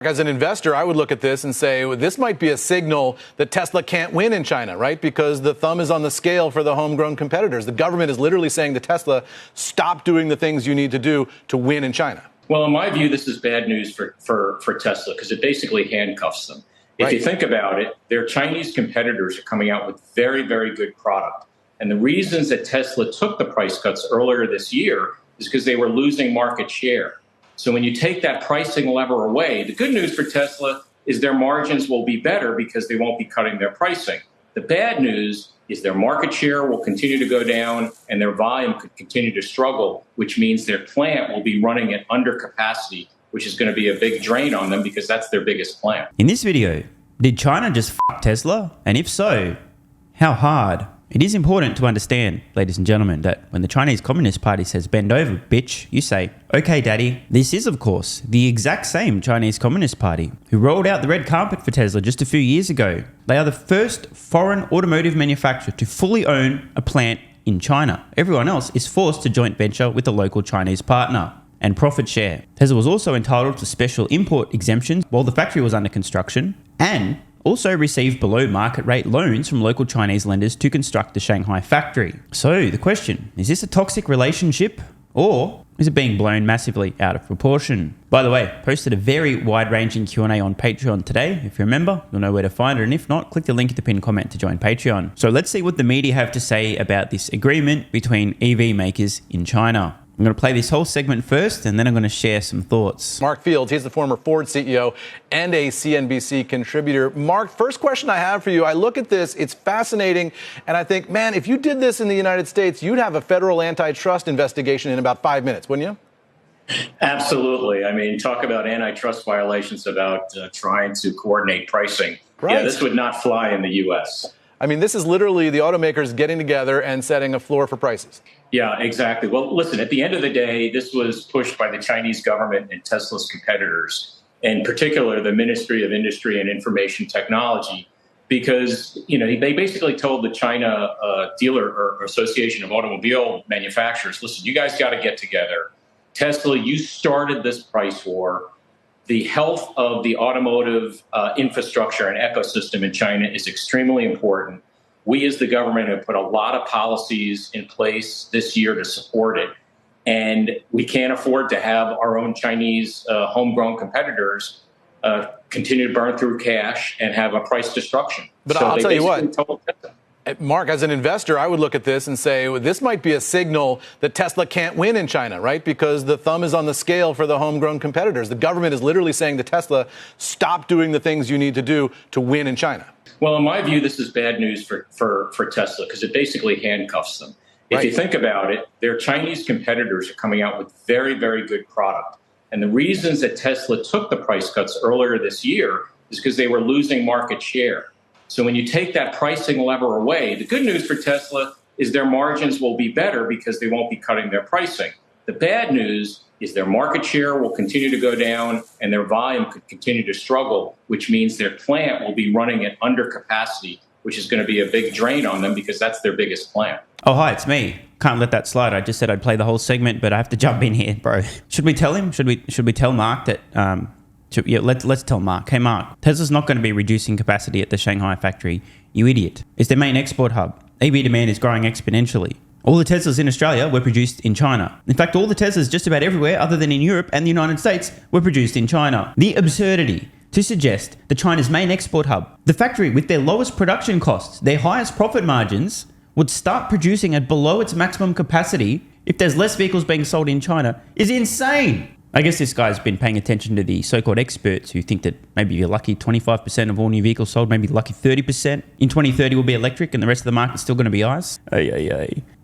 As an investor, I would look at this and say, well, this might be a signal that Tesla can't win in China, right? Because the thumb is on the scale for the homegrown competitors. The government is literally saying to Tesla, stop doing the things you need to do to win in China. Well, in my view, this is bad news for Tesla because it basically handcuffs them. If you think about it, their Chinese competitors are coming out with very, very good product. And the reasons that Tesla took the price cuts earlier this year is because they were losing market share. So when you take that pricing lever away, the good news for Tesla is their margins will be better because they won't be cutting their pricing. The bad news is their market share will continue to go down and their volume could continue to struggle, which means their plant will be running at under capacity, which is going to be a big drain on them because that's their biggest plant. In this video, did China just f*** Tesla? And if so, how hard? It is important to understand, ladies and gentlemen, that when the Chinese Communist Party says bend over, bitch, you say, okay, daddy. This is, of course, the exact same Chinese Communist Party who rolled out the red carpet for Tesla just a few years ago. They are the first foreign automotive manufacturer to fully own a plant in China. Everyone else is forced to joint venture with a local Chinese partner and profit share. Tesla was also entitled to special import exemptions while the factory was under construction and also received below market rate loans from local Chinese lenders to construct the Shanghai factory. So the question, is this a toxic relationship or is it being blown massively out of proportion? By the way, posted a very wide-ranging Q&A on Patreon today. If you remember, you'll know where to find it. And if not, click the link in the pinned comment to join Patreon. So let's see what the media have to say about this agreement between EV makers in China. I'm going to play this whole segment first, and then I'm going to share some thoughts. Mark Fields, he's the former Ford CEO and a CNBC contributor. Mark, first question I have for you, I look at this, it's fascinating, and I think, man, if you did this in the United States, you'd have a federal antitrust investigation in about 5 minutes, wouldn't you? Absolutely. I mean, talk about antitrust violations about trying to coordinate pricing. Right. Yeah, this would not fly in the U.S. I mean, this is literally the automakers getting together and setting a floor for prices. Yeah, exactly. Well, listen, at the end of the day, this was pushed by the Chinese government and Tesla's competitors, in particular, the Ministry of Industry and Information Technology, because, they basically told the China Dealer or Association of Automobile Manufacturers, listen, you guys got to get together. Tesla, you started this price war. The health of the automotive infrastructure and ecosystem in China is extremely important. We as the government have put a lot of policies in place this year to support it. And we can't afford to have our own Chinese homegrown competitors continue to burn through cash and have a price destruction. But so I'll tell you what, Mark, as an investor, I would look at this and say, well, this might be a signal that Tesla can't win in China, right? Because the thumb is on the scale for the homegrown competitors. The government is literally saying to Tesla, stop doing the things you need to do to win in China. Well, in my view, this is bad news for Tesla because it basically handcuffs them. If you think about it, their Chinese competitors are coming out with very, very good product. And the reasons that Tesla took the price cuts earlier this year is because they were losing market share. So when you take that pricing lever away, the good news for Tesla is their margins will be better because they won't be cutting their pricing. The bad news is their market share will continue to go down and their volume could continue to struggle, which means their plant will be running at under capacity, which is going to be a big drain on them because that's their biggest plant. Oh, hi, it's me. Can't let that slide. I just said I'd play the whole segment, but I have to jump in here, bro. Should we tell him? Should we tell Mark that... let's tell Mark. Hey, Mark, Tesla's not going to be reducing capacity at the Shanghai factory. You idiot. It's their main export hub. EV demand is growing exponentially. All the Teslas in Australia were produced in China. In fact, all the Teslas just about everywhere other than in Europe and the United States were produced in China. The absurdity to suggest that China's main export hub, the factory with their lowest production costs, their highest profit margins, would start producing at below its maximum capacity if there's less vehicles being sold in China is insane. I guess this guy's been paying attention to the so-called experts who think that maybe you're lucky 25% of all new vehicles sold, maybe lucky 30%. In 2030 will be electric and the rest of the market's still going to be ICE.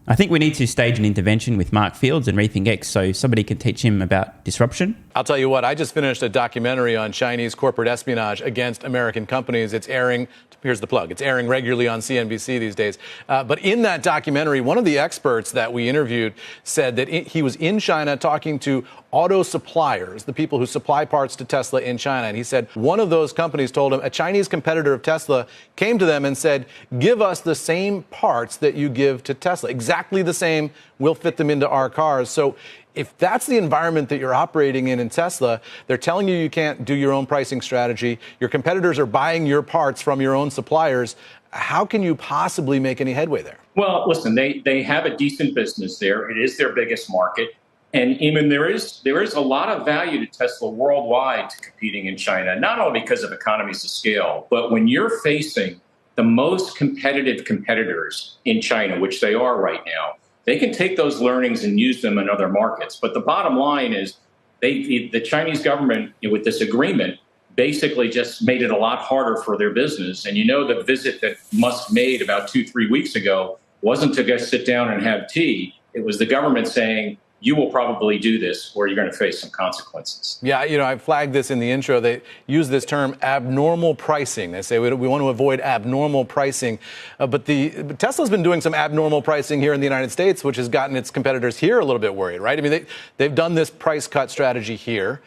I think we need to stage an intervention with Mark Fields and Rethink X so somebody can teach him about disruption. I'll tell you what, I just finished a documentary on Chinese corporate espionage against American companies. It's airing, here's the plug, it's airing regularly on CNBC these days. But in that documentary, one of the experts that we interviewed said that he was in China talking to auto suppliers, the people who supply parts to Tesla in China. And he said one of those companies told him a Chinese competitor of Tesla came to them and said, give us the same parts that you give to Tesla. Exactly exactly the same. We'll fit them into our cars. So if that's the environment that you're operating in Tesla, they're telling you can't do your own pricing strategy. Your competitors are buying your parts from your own suppliers. How can you possibly make any headway there? Well, listen, they have a decent business there. It is their biggest market. And even there is a lot of value to Tesla worldwide to competing in China, not only because of economies of scale, but when you're facing the most competitive competitors in China, which they are right now, they can take those learnings and use them in other markets. But the bottom line is the Chinese government, with this agreement, basically just made it a lot harder for their business. And the visit that Musk made about 2-3 weeks ago wasn't to go sit down and have tea. It was the government saying, you will probably do this or you're going to face some consequences. Yeah, I flagged this in the intro. They use this term abnormal pricing. They say we want to avoid abnormal pricing. But Tesla's been doing some abnormal pricing here in the United States, which has gotten its competitors here a little bit worried, right? I mean, they've done this price cut strategy here.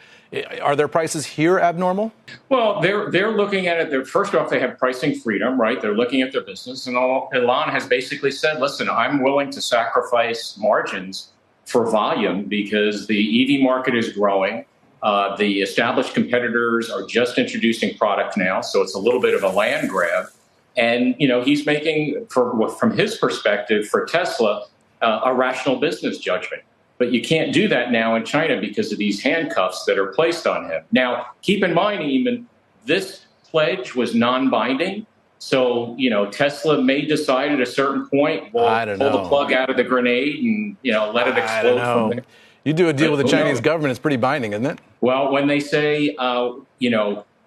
Are their prices here abnormal? Well, they're looking at it. First off, they have pricing freedom, right? They're looking at their business. And Elon has basically said, listen, I'm willing to sacrifice margins for volume because the EV market is growing. The established competitors are just introducing product now, so it's a little bit of a land grab. And he's making, from his perspective, for Tesla, a rational business judgment. But you can't do that now in China because of these handcuffs that are placed on him. Now, keep in mind, Eamon, this pledge was non-binding. So, Tesla may decide at a certain point, pull the plug out of the grenade and, let it explode from there. You do a deal with the Chinese government, it's pretty binding, isn't it? Well, when they say,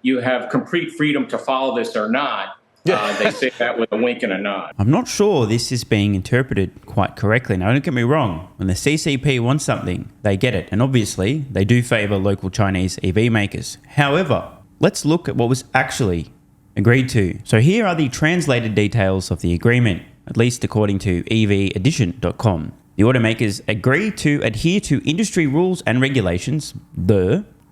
you have complete freedom to follow this or not, they say that with a wink and a nod. I'm not sure this is being interpreted quite correctly. Now, don't get me wrong. When the CCP wants something, they get it. And obviously, they do favour local Chinese EV makers. However, let's look at what was actually agreed to. So here are the translated details of the agreement, at least according to evedition.com. The automakers agree to adhere to industry rules and regulations,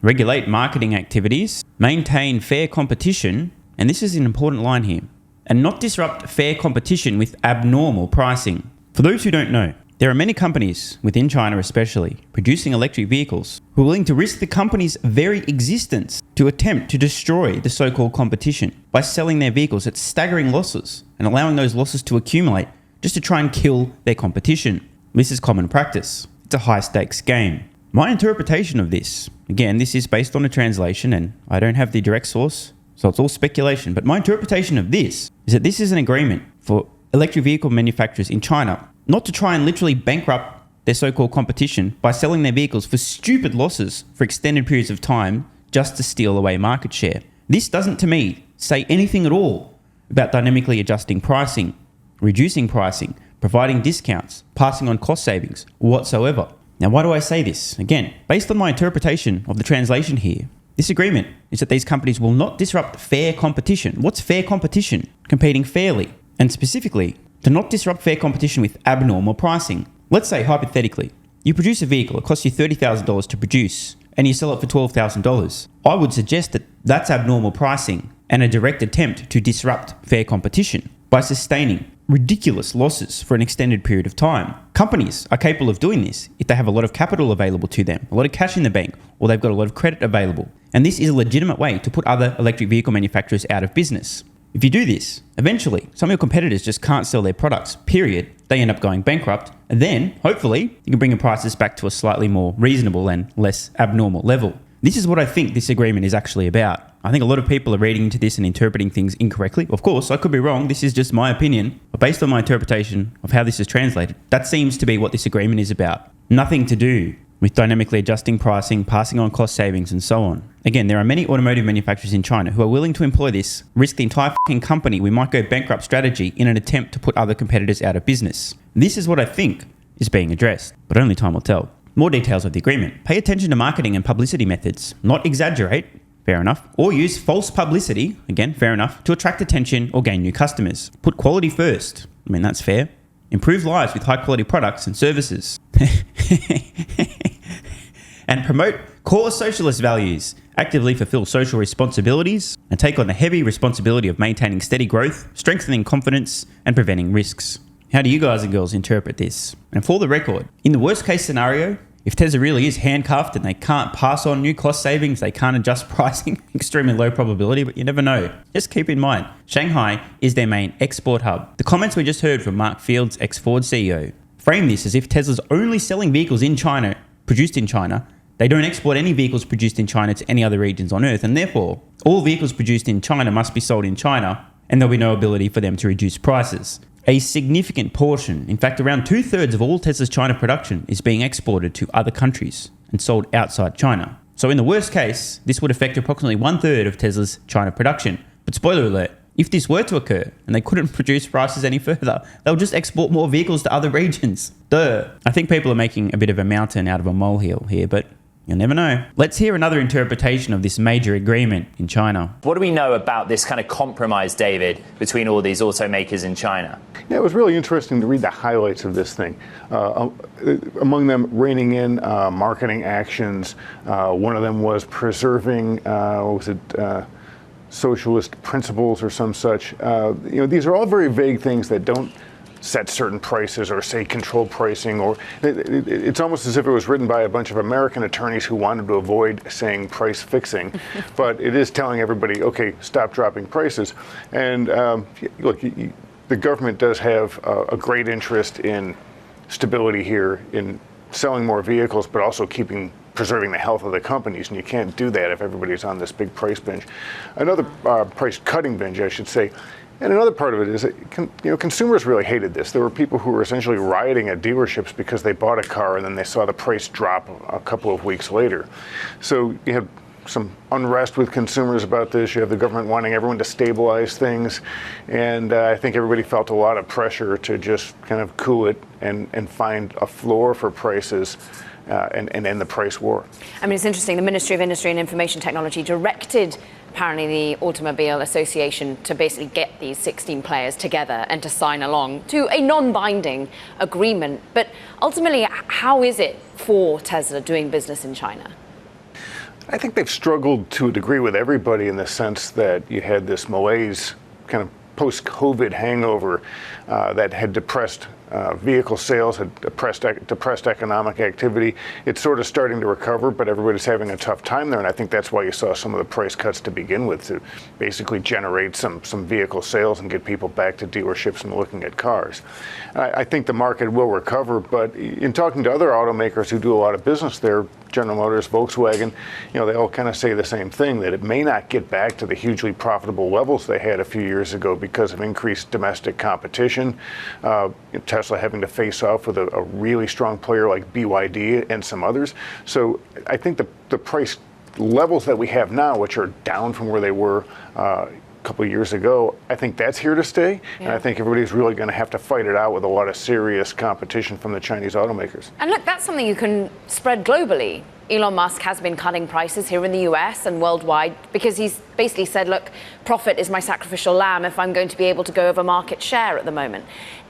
regulate marketing activities, maintain fair competition, and this is an important line here, and not disrupt fair competition with abnormal pricing. For those who don't know, there are many companies, within China especially, producing electric vehicles who are willing to risk the company's very existence to attempt to destroy the so-called competition by selling their vehicles at staggering losses and allowing those losses to accumulate just to try and kill their competition. This is common practice. It's a high-stakes game. My interpretation of this, again, this is based on a translation and I don't have the direct source, so it's all speculation, but my interpretation of this is that this is an agreement for electric vehicle manufacturers in China not to try and literally bankrupt their so-called competition by selling their vehicles for stupid losses for extended periods of time just to steal away market share. This doesn't, to me, say anything at all about dynamically adjusting pricing, reducing pricing, providing discounts, passing on cost savings, whatsoever. Now, why do I say this? Again, based on my interpretation of the translation here, this agreement is that these companies will not disrupt fair competition. What's fair competition? Competing fairly. And specifically, to not disrupt fair competition with abnormal pricing. Let's say, hypothetically, you produce a vehicle, it costs you $30,000 to produce, and you sell it for $12,000. I would suggest that that's abnormal pricing and a direct attempt to disrupt fair competition by sustaining ridiculous losses for an extended period of time. Companies are capable of doing this if they have a lot of capital available to them, a lot of cash in the bank, or they've got a lot of credit available. And this is a legitimate way to put other electric vehicle manufacturers out of business. If you do this, eventually, some of your competitors just can't sell their products, period. They end up going bankrupt. And then, hopefully, you can bring your prices back to a slightly more reasonable and less abnormal level. This is what I think this agreement is actually about. I think a lot of people are reading into this and interpreting things incorrectly. Of course, I could be wrong. This is just my opinion. But based on my interpretation of how this is translated, that seems to be what this agreement is about. Nothing to do with dynamically adjusting pricing, passing on cost savings, and so on. Again, there are many automotive manufacturers in China who are willing to employ this, risk the entire fucking company, we might go bankrupt strategy in an attempt to put other competitors out of business. This is what I think is being addressed, but only time will tell. More details of the agreement. Pay attention to marketing and publicity methods. Not exaggerate, fair enough, or use false publicity, again, fair enough, to attract attention or gain new customers. Put quality first. I mean, that's fair. Improve lives with high-quality products and services. And promote core socialist values. Actively fulfill social responsibilities and take on the heavy responsibility of maintaining steady growth, strengthening confidence, and preventing risks. How do you guys and girls interpret this? And for the record, in the worst case scenario, if Tesla really is handcuffed and they can't pass on new cost savings, they can't adjust pricing, extremely low probability, but you never know. Just keep in mind, Shanghai is their main export hub. The comments we just heard from Mark Fields, ex-Ford CEO, frame this as if Tesla's only selling vehicles in China, produced in China. They don't export any vehicles produced in China to any other regions on Earth, and therefore, all vehicles produced in China must be sold in China, and there'll be no ability for them to reduce prices. A significant portion, in fact around 2/3 of all Tesla's China production, is being exported to other countries and sold outside China. So in the worst case, this would affect approximately 1/3 of Tesla's China production. But spoiler alert, if this were to occur and they couldn't reduce prices any further, they'll just export more vehicles to other regions. Duh. I think people are making a bit of a mountain out of a molehill here, but you'll never know. Let's hear another interpretation of this major agreement in China. What do we know about this kind of compromise, David, between all these automakers in China? Yeah, it was really interesting to read the highlights of this thing. Among them, reining in marketing actions. One of them was preserving, socialist principles or some such. These are all very vague things that don't set certain prices or say control pricing, or it's almost as if it was written by a bunch of American attorneys who wanted to avoid saying price fixing, but it is telling everybody, okay, stop dropping prices. And look, the government does have a great interest in stability here, in selling more vehicles, but also preserving the health of the companies, and you can't do that if everybody's on this big price binge. Another price cutting binge, I should say. And another part of it is that consumers really hated this. There were people who were essentially rioting at dealerships because they bought a car and then they saw the price drop a couple of weeks later. So you have some unrest with consumers about this. You have the government wanting everyone to stabilize things. And I think everybody felt a lot of pressure to just kind of cool it and find a floor for prices and end the price war. I mean, it's interesting. The Ministry of Industry and Information Technology directed apparently the Automobile Association to basically get these 16 players together and to sign along to a non-binding agreement. But ultimately, how is it for Tesla doing business in China? I think they've struggled to a degree with everybody in the sense that you had this malaise kind of post-COVID hangover that had depressed vehicle sales, had depressed economic activity. It's sort of starting to recover, but everybody's having a tough time there, and I think that's why you saw some of the price cuts to begin with, to basically generate some vehicle sales and get people back to dealerships and looking at cars. I think the market will recover, but in talking to other automakers who do a lot of business there, General Motors, Volkswagen, they all kind of say the same thing, that it may not get back to the hugely profitable levels they had a few years ago because of increased domestic competition. Tesla having to face off with a really strong player like BYD and some others. So I think the price levels that we have now, which are down from where they were a couple of years ago, I think that's here to stay. Yeah. And I think everybody's really going to have to fight it out with a lot of serious competition from the Chinese automakers. And look, that's something you can spread globally. Elon Musk has been cutting prices here in the US and worldwide because he's basically said, look, profit is my sacrificial lamb if I'm going to be able to go over market share at the moment.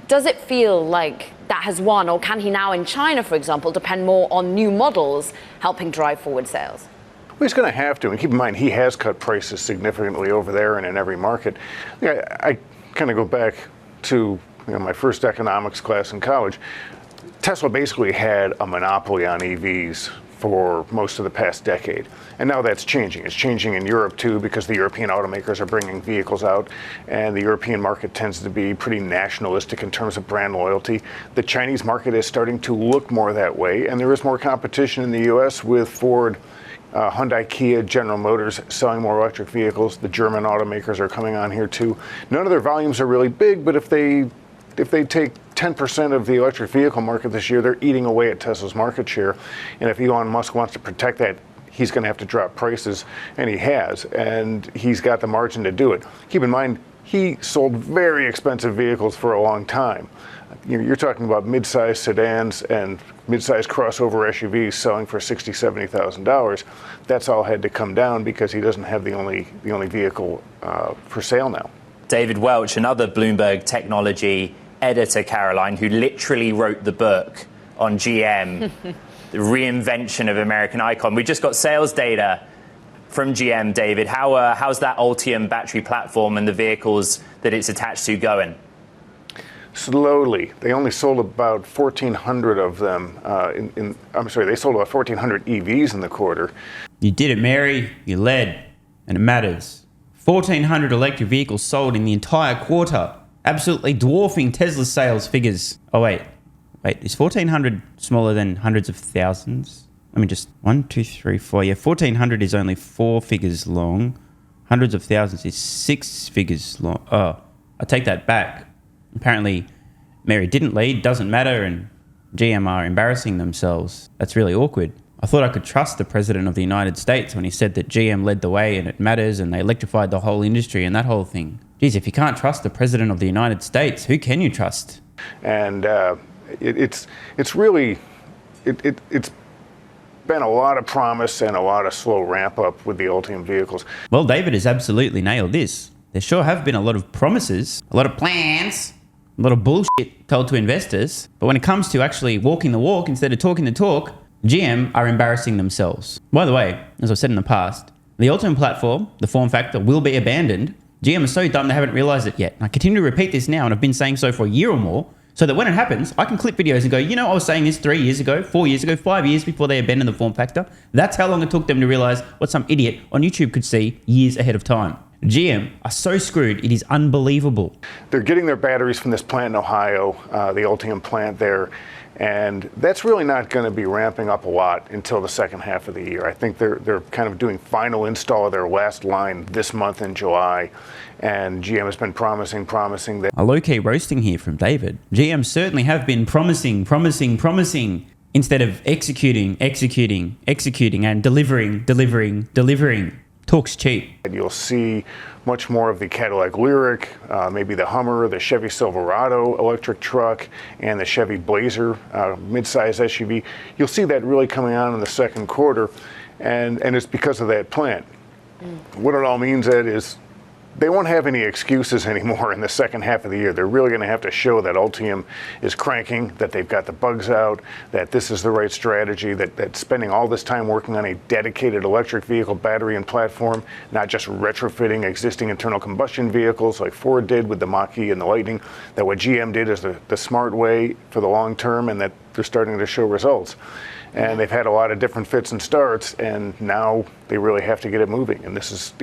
Does it feel like that has won, or can he now in China, for example, depend more on new models helping drive forward sales? Well, he's going to have to, and keep in mind, he has cut prices significantly over there and in every market. I kind of go back to my first economics class in college. Tesla basically had a monopoly on EVs for most of the past decade. And now that's changing. It's changing in Europe too, because the European automakers are bringing vehicles out, and the European market tends to be pretty nationalistic in terms of brand loyalty. The Chinese market is starting to look more that way, and there is more competition in the US with Ford, Hyundai, Kia, General Motors selling more electric vehicles. The German automakers are coming on here too. None of their volumes are really big, but if they take 10% of the electric vehicle market this year, they're eating away at Tesla's market share. And if Elon Musk wants to protect that, he's going to have to drop prices, and he has. And he's got the margin to do it. Keep in mind, he sold very expensive vehicles for a long time. You're talking about mid-sized sedans and mid-sized crossover SUVs selling for $60,000, $70,000. That's all had to come down because he doesn't have the only vehicle for sale now. David Welch, another Bloomberg technology editor, Caroline, who literally wrote the book on GM, the reinvention of American icon. We just got sales data from GM, David. How's that Ultium battery platform and the vehicles that it's attached to going? slowly. They only sold about 1,400 of them. They sold about 1,400 EVs in the quarter. You did it, Mary. You led, and it matters. 1,400 electric vehicles sold in the entire quarter, absolutely dwarfing Tesla's sales figures. Oh, wait, is 1,400 smaller than hundreds of thousands? Let me just, 1, 2, 3, 4. Yeah, 1,400 is only 4 figures long. Hundreds of thousands is 6 figures long. Oh, I take that back. Apparently, Mary didn't lead, doesn't matter, and GM are embarrassing themselves. That's really awkward. I thought I could trust the President of the United States when he said that GM led the way and it matters and they electrified the whole industry and that whole thing. Geez, if you can't trust the President of the United States, who can you trust? And it's really been a lot of promise and a lot of slow ramp up with the Ultium vehicles. Well, David has absolutely nailed this. There sure have been a lot of promises, a lot of plans, a lot of bullshit told to investors. But when it comes to actually walking the walk instead of talking the talk, GM are embarrassing themselves. By the way, as I've said in the past, the Ultium platform, the form factor, will be abandoned. GM are so dumb they haven't realized it yet. And I continue to repeat this now, and I've been saying so for a year or more, so that when it happens, I can clip videos and go, you know, I was saying this 3 years ago, 4 years ago, 5 years before they abandoned the form factor. That's how long it took them to realize what some idiot on YouTube could see years ahead of time. GM are so screwed, it is unbelievable. They're getting their batteries from this plant in Ohio, the Ultium plant there, and that's really not going to be ramping up a lot until the second half of the year. I think they're kind of doing final install of their last line this month in July, and GM has been promising that. A low-key roasting here from David. GM certainly have been promising, instead of executing, and delivering. Talk's cheap. You'll see much more of the Cadillac Lyriq, maybe the Hummer, the Chevy Silverado electric truck, and the Chevy Blazer midsize SUV. You'll see that really coming on in the second quarter, and it's because of that plant. What it all means, Ed, is they won't have any excuses anymore in the second half of the year. They're really going to have to show that Ultium is cranking, that they've got the bugs out, that this is the right strategy, that spending all this time working on a dedicated electric vehicle battery and platform, not just retrofitting existing internal combustion vehicles like Ford did with the Mach-E and the Lightning, that what GM did is the smart way for the long term, and that they're starting to show results. And they've had a lot of different fits and starts, and now they really have to get it moving. And this is,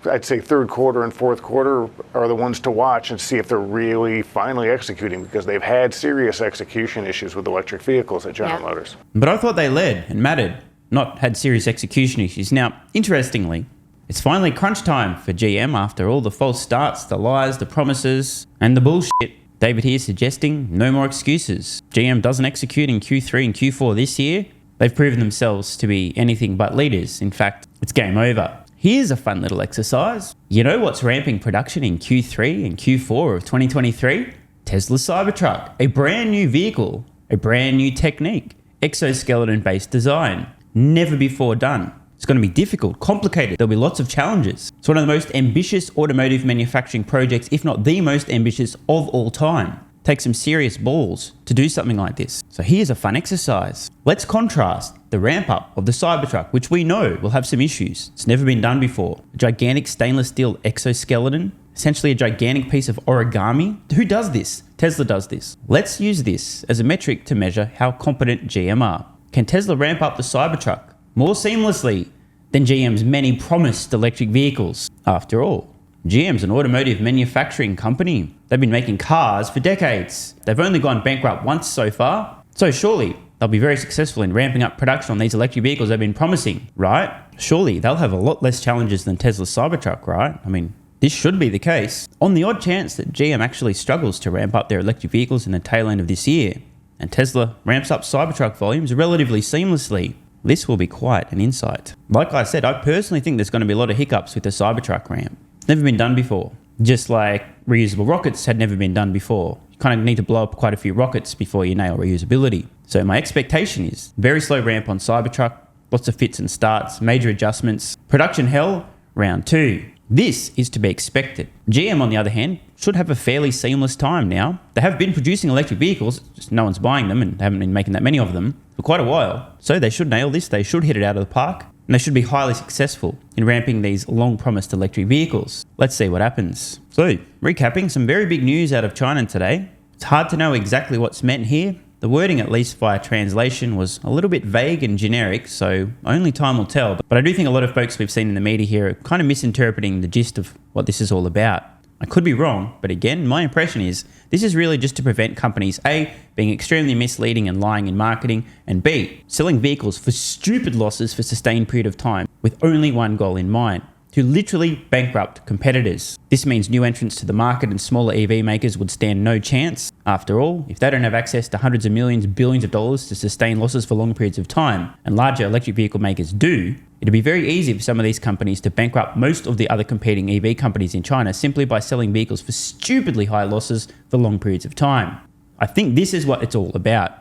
I'd say third quarter and fourth quarter are the ones to watch and see if they're really finally executing, because they've had serious execution issues with electric vehicles at General Motors. But I thought they led and mattered, not had serious execution issues. Now, interestingly, it's finally crunch time for GM after all the false starts, the lies, the promises, and the bullshit. David here suggesting no more excuses. GM doesn't execute in Q3 and Q4 this year. They've proven themselves to be anything but leaders. In fact, it's game over. Here's a fun little exercise. You know what's ramping production in Q3 and Q4 of 2023? Tesla's Cybertruck, a brand new vehicle, a brand new technique, exoskeleton-based design, never before done. It's going to be difficult, complicated. There'll be lots of challenges. It's one of the most ambitious automotive manufacturing projects, if not the most ambitious of all time. Take some serious balls to do something like this. So here's a fun exercise. Let's contrast the ramp up of the Cybertruck, which we know will have some issues. It's never been done before. A gigantic stainless steel exoskeleton, essentially a gigantic piece of origami. Who does this? Tesla does this. Let's use this as a metric to measure how competent GM are. Can Tesla ramp up the Cybertruck more seamlessly than GM's many promised electric vehicles? After all, GM's an automotive manufacturing company. They've been making cars for decades. They've only gone bankrupt once so far. So surely they'll be very successful in ramping up production on these electric vehicles they've been promising, right? Surely they'll have a lot less challenges than Tesla's Cybertruck, right? I mean, this should be the case. On the odd chance that GM actually struggles to ramp up their electric vehicles in the tail end of this year, and Tesla ramps up Cybertruck volumes relatively seamlessly, this will be quite an insight. Like I said, I personally think there's going to be a lot of hiccups with the Cybertruck ramp. Never been done before. Just like reusable rockets had never been done before. You kind of need to blow up quite a few rockets before you nail reusability. So my expectation is very slow ramp on Cybertruck, lots of fits and starts, major adjustments. Production hell, round 2. This is to be expected. GM, on the other hand, should have a fairly seamless time now. They have been producing electric vehicles, just no one's buying them and they haven't been making that many of them for quite a while. So they should nail this, they should hit it out of the park, and they should be highly successful in ramping these long-promised electric vehicles. Let's see what happens. So, recapping some very big news out of China today. It's hard to know exactly what's meant here. The wording, at least via translation, was a little bit vague and generic, so only time will tell. But I do think a lot of folks we've seen in the media here are kind of misinterpreting the gist of what this is all about. I could be wrong, but again, my impression is this is really just to prevent companies A, being extremely misleading and lying in marketing, and B, selling vehicles for stupid losses for a sustained period of time with only one goal in mind: to literally bankrupt competitors. This means new entrants to the market and smaller EV makers would stand no chance. After all, if they don't have access to hundreds of millions, billions of dollars to sustain losses for long periods of time, and larger electric vehicle makers do, it'd be very easy for some of these companies to bankrupt most of the other competing EV companies in China simply by selling vehicles for stupidly high losses for long periods of time. I think this is what it's all about.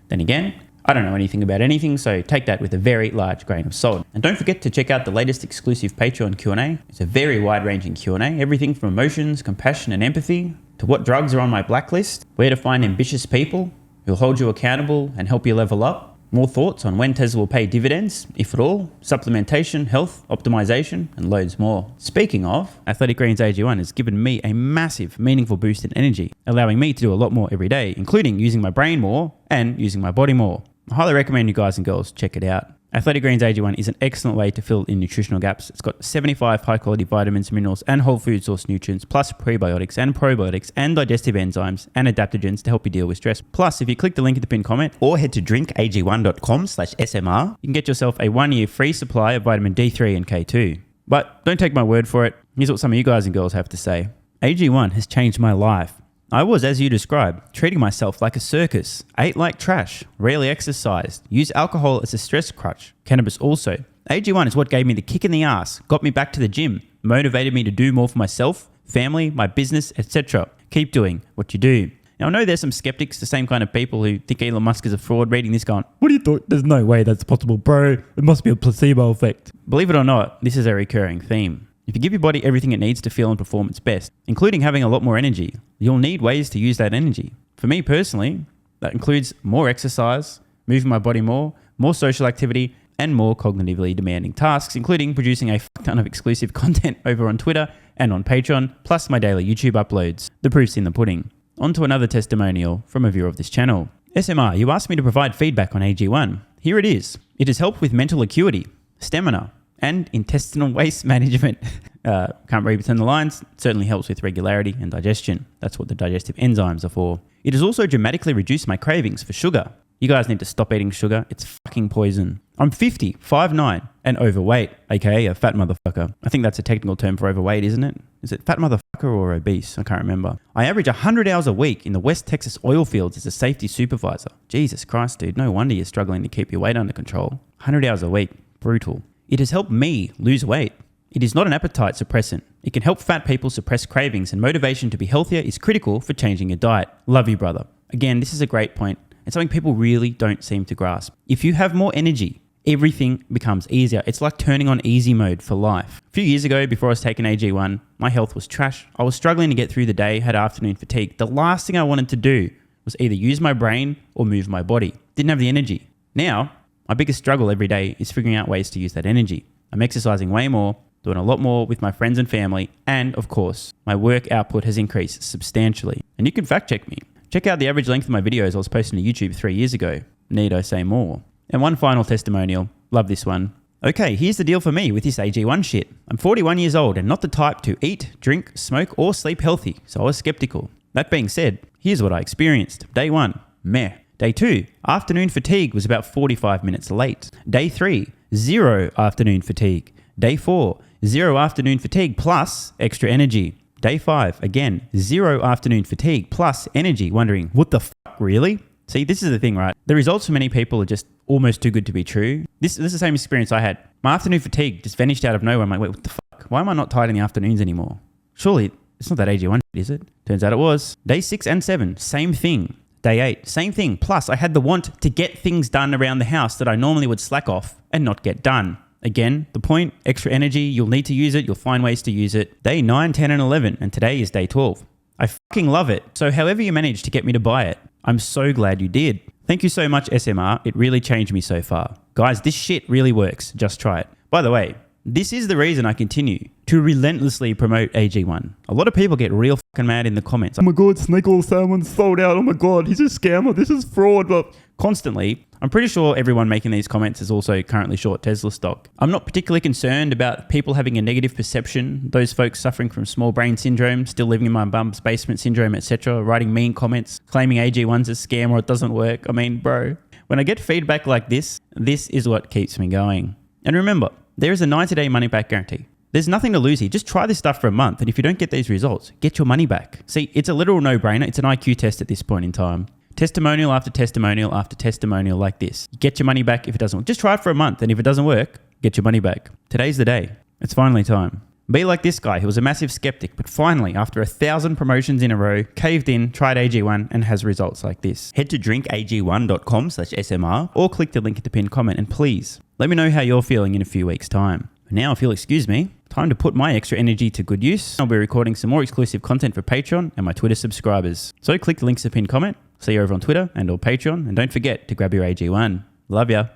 Then again, I don't know anything about anything, so take that with a very large grain of salt. And don't forget to check out the latest exclusive Patreon Q&A. It's a very wide-ranging Q&A, everything from emotions, compassion and empathy, to what drugs are on my blacklist, where to find ambitious people who'll hold you accountable and help you level up, more thoughts on when Tesla will pay dividends, if at all, supplementation, health, optimization, and loads more. Speaking of, Athletic Greens AG1 has given me a massive, meaningful boost in energy, allowing me to do a lot more every day, including using my brain more and using my body more. I highly recommend you guys and girls check it out. Athletic Greens AG1 is an excellent way to fill in nutritional gaps. It's got 75 high-quality vitamins, minerals, and whole food source nutrients, plus prebiotics and probiotics and digestive enzymes and adaptogens to help you deal with stress. Plus, if you click the link in the pinned comment or head to drinkag1.com/SMR, you can get yourself a 1-year free supply of vitamin D3 and K2. But don't take my word for it. Here's what some of you guys and girls have to say. AG1 has changed my life. I was, as you described, treating myself like a circus, ate like trash, rarely exercised, used alcohol as a stress crutch, cannabis also. AG1 is what gave me the kick in the ass, got me back to the gym, motivated me to do more for myself, family, my business, etc. Keep doing what you do. Now, I know there's some skeptics, the same kind of people who think Elon Musk is a fraud, reading this going, "What do you thought? There's no way that's possible, bro. It must be a placebo effect." Believe it or not, this is a recurring theme. If you give your body everything it needs to feel and perform its best, including having a lot more energy, you'll need ways to use that energy. For me personally, that includes more exercise, moving my body more social activity, and more cognitively demanding tasks, including producing a fuck ton of exclusive content over on Twitter and on Patreon, plus my daily YouTube uploads. The proof's in the pudding. On to another testimonial from a viewer of this channel. SMR, you asked me to provide feedback on AG1. Here it is. It has helped with mental acuity, stamina, and intestinal waste management. Can't read between the lines. Certainly helps with regularity and digestion. That's what the digestive enzymes are for. It has also dramatically reduced my cravings for sugar. You guys need to stop eating sugar. It's fucking poison. I'm 50, 5'9", and overweight, aka a fat motherfucker. I think that's a technical term for overweight, isn't it? Is it fat motherfucker or obese? I can't remember. I average 100 hours a week in the West Texas oil fields as a safety supervisor. Jesus Christ, dude. No wonder you're struggling to keep your weight under control. 100 hours a week. Brutal. It has helped me lose weight. It is not an appetite suppressant. It can help fat people suppress cravings, and motivation to be healthier is critical for changing your diet. Love you, brother. Again, this is a great point and something people really don't seem to grasp. If you have more energy, everything becomes easier. It's like turning on easy mode for life. A few years ago, before I was taking AG1, my health was trash. I was struggling to get through the day, had afternoon fatigue. The last thing I wanted to do was either use my brain or move my body. Didn't have the energy. Now, my biggest struggle every day is figuring out ways to use that energy. I'm exercising way more, doing a lot more with my friends and family, and of course, my work output has increased substantially. And you can fact check me. Check out the average length of my videos I was posting to YouTube 3 years ago. Need I say more? And one final testimonial. Love this one. Okay, here's the deal for me with this AG1 shit. I'm 41 years old and not the type to eat, drink, smoke, or sleep healthy, so I was skeptical. That being said, here's what I experienced. Day 1, meh. Day 2, afternoon fatigue was about 45 minutes late. Day 3, 0 afternoon fatigue. Day 4, 0 afternoon fatigue plus extra energy. Day 5, again, 0 afternoon fatigue plus energy, wondering, what the fuck, really? See, this is the thing, right? The results for many people are just almost too good to be true. This is the same experience I had. My afternoon fatigue just vanished out of nowhere. I'm like, wait, what the fuck? Why am I not tired in the afternoons anymore? Surely, it's not that AG1 shit, is it? Turns out it was. Day 6 and 7, same thing. Day 8, same thing. Plus, I had the want to get things done around the house that I normally would slack off and not get done. Again, the point, extra energy, you'll need to use it, you'll find ways to use it. Day 9, 10, and 11, and today is day 12. I fucking love it. So however you managed to get me to buy it, I'm so glad you did. Thank you so much, SMR. It really changed me so far. Guys, this shit really works. Just try it. By the way, This is the reason I continue to relentlessly promote AG1. A lot of people get real fucking mad in the comments. Oh my God, snake oil salmon sold out. Oh my God, he's a scammer. This is fraud. But constantly, I'm pretty sure everyone making these comments is also currently short Tesla stock. I'm not particularly concerned about people having a negative perception, those folks suffering from small brain syndrome, still living in my bum's basement syndrome, etc., writing mean comments, claiming AG1's a scam or it doesn't work. I mean, bro, when I get feedback like this is what keeps me going. And remember, there is a 90-day money-back guarantee. There's nothing to lose here. Just try this stuff for a month, and if you don't get these results, get your money back. See, it's a literal no-brainer. It's an IQ test at this point in time. Testimonial after testimonial after testimonial like this. Get your money back if it doesn't work. Just try it for a month, and if it doesn't work, get your money back. Today's the day. It's finally time. Be like this guy who was a massive skeptic, but finally, after 1,000 promotions in a row, caved in, tried AG1, and has results like this. Head to drinkag1.com/SMR or click the link at the pinned comment, and please, let me know how you're feeling in a few weeks' time. Now, if you'll excuse me, time to put my extra energy to good use. I'll be recording some more exclusive content for Patreon and my Twitter subscribers. So click the links at the pinned comment, see you over on Twitter and or Patreon, and don't forget to grab your AG1. Love ya.